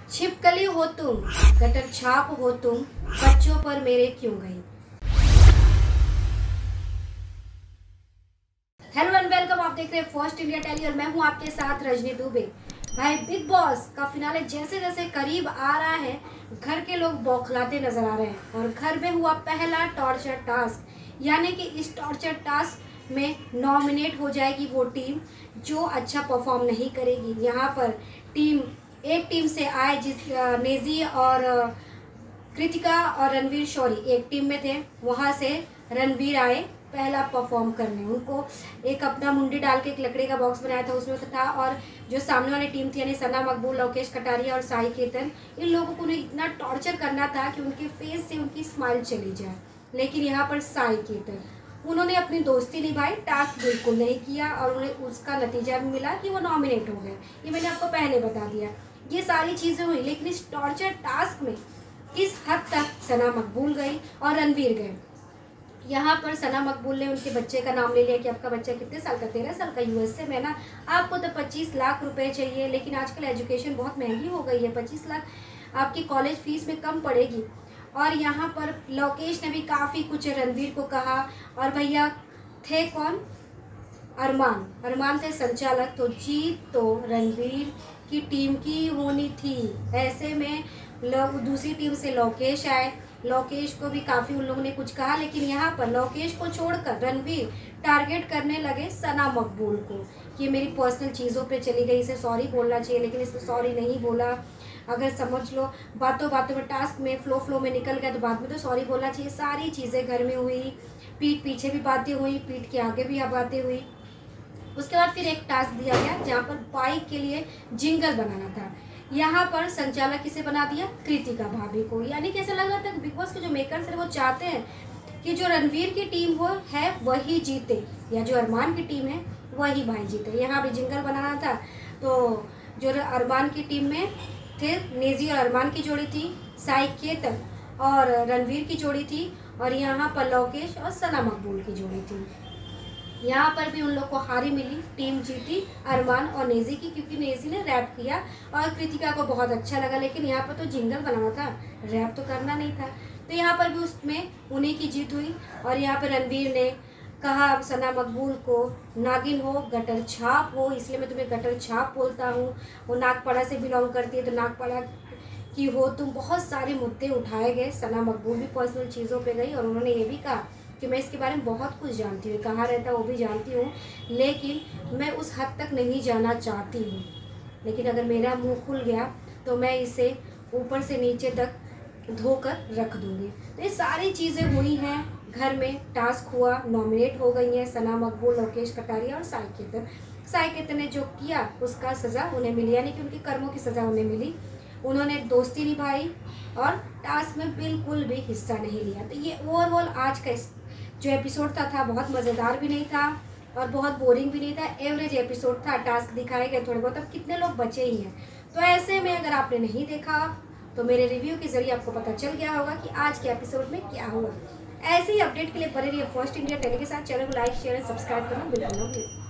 छिपकली हो तुम, गटर छाप हो तुम, बच्चों पर मेरे क्यों गई। हेलो एंड वेलकम, आप देख रहे हैं फर्स्ट इंडिया टेली और मैं हूं आपके साथ रजनी दुबे। भाई बिग बॉस का फिनाले जैसे जैसे करीब आ रहा है, घर के लोग बौखलाते नजर आ रहे हैं और घर में हुआ पहला टॉर्चर टास्क, यानी कि इस टॉर्चर टास्क में नॉमिनेट हो जाएगी वो टीम जो अच्छा परफॉर्म नहीं करेगी। यहाँ पर एक टीम से आए जिस नेजी और कृतिका और रणवीर शौरी एक टीम में थे, वहाँ से रणवीर आए पहला परफॉर्म करने। उनको एक अपना मुंडी डाल के एक लकड़ी का बॉक्स बनाया था, उसमें था। और जो सामने वाली टीम थी यानी सना मकबूल, लोकेश कटारिया और साई केतन, इन लोगों को इतना टॉर्चर करना था कि उनके फेस से उनकी स्माइल चली जाए। लेकिन यहाँ पर साई केतन, उन्होंने अपनी दोस्ती निभाई, टास्क बिल्कुल नहीं किया और उन्हें उसका नतीजा भी मिला कि वो नॉमिनेट हो गए। ये मैंने आपको पहले बता दिया। ये सारी चीज़ें हुई, लेकिन इस टॉर्चर टास्क में किस हद तक सना मकबूल गई और रणवीर गए। यहाँ पर सना मकबूल ने उनके बच्चे का नाम ले लिया कि आपका बच्चा कितने साल का, 13 साल का, यूएसए में ना, आपको तो 25 लाख रुपए चाहिए। लेकिन आजकल एजुकेशन बहुत महंगी हो गई है, 25 लाख आपकी कॉलेज फीस में कम पड़ेगी। और यहाँ पर लोकेश ने भी काफ़ी कुछ रणवीर को कहा। और भैया थे कौन? अरमान थे संचालक, तो जीत तो रणवीर की टीम की होनी थी। ऐसे में दूसरी टीम से लोकेश आए, लोकेश को भी काफ़ी उन लोगों ने कुछ कहा। लेकिन यहाँ पर लोकेश को छोड़कर रणवीर टारगेट करने लगे सना मकबूल को कि मेरी पर्सनल चीज़ों पे चली गई, इसे सॉरी बोलना चाहिए, लेकिन इसने सॉरी नहीं बोला। अगर समझ लो बातों बातों में, टास्क में फ्लो में निकल गया तो बाद में तो सॉरी बोलना चाहिए। सारी चीज़ें घर में हुई, पीठ पीछे भी बातें हुई, पीठ के आगे भी बातें हुई। उसके बाद फिर एक टास्क दिया गया जहाँ पर बाइक के लिए जिंगल बनाना था। यहाँ पर संचालक किसे बना दिया? कृतिका भाभी को। यानी कैसा लग रहा था कि बिग बॉस के जो मेकर्स है वो चाहते हैं कि जो रणवीर की टीम वो है वही जीते, या जो अरमान की टीम है वही भाई जीते। यहाँ भी जिंगल बनाना था, तो जो अरमान की टीम में थे नेजी और अरमान की जोड़ी थी, साई केतन और रणवीर की जोड़ी थी, और यहाँ पर लोकेश और सना मकबूल की जोड़ी थी। यहाँ पर भी उन लोग को हारी मिली, टीम जीती अरमान और नेजी की, क्योंकि नेजी ने रैप किया और कृतिका को बहुत अच्छा लगा। लेकिन यहाँ पर तो जिंगल बनाना था, रैप तो करना नहीं था। तो यहाँ पर भी उसमें उन्हीं की जीत हुई। और यहाँ पर रणवीर ने कहा सना मकबूल को, नागिन हो, गटर छाप हो, इसलिए मैं तुम्हें गटर छाप बोलता हूँ। वो नागपाड़ा से बिलोंग करती है तो नागपाड़ा की हो तुम। बहुत सारे मुद्दे उठाए गए, सना मकबूल भी पर्सनल चीज़ों पर गई और उन्होंने ये भी कहा कि मैं इसके बारे में बहुत कुछ जानती हूँ, कहाँ रहता है वो भी जानती हूँ, लेकिन मैं उस हद तक नहीं जाना चाहती हूँ। लेकिन अगर मेरा मुंह खुल गया तो मैं इसे ऊपर से नीचे तक धोकर रख दूँगी। तो ये सारी चीज़ें हुई हैं, घर में टास्क हुआ, नॉमिनेट हो गई हैं सना मकबूल, लोकेश कटारिया और साई केतन। साई केतन ने जो किया उसका सज़ा उन्हें मिली, यानी कि उनके कर्मों की सज़ा उन्हें मिली। उन्होंने दोस्ती निभाई और टास्क में बिल्कुल भी हिस्सा नहीं लिया। तो ये ओवरऑल आज का जो एपिसोड था बहुत मज़ेदार भी नहीं था और बहुत बोरिंग भी नहीं था, एवरेज एपिसोड था। टास्क दिखाए गए थोड़े बहुत, अब कितने लोग बचे ही हैं। तो ऐसे में अगर आपने नहीं देखा तो मेरे रिव्यू के जरिए आपको पता चल गया होगा कि आज के एपिसोड में क्या हुआ। ऐसे ही अपडेट के लिए बने रहिए फर्स्ट इंडिया टेली के साथ। चैनल को लाइक, शेयर और सब्सक्राइब करना बिल्कुल ना भूलिए।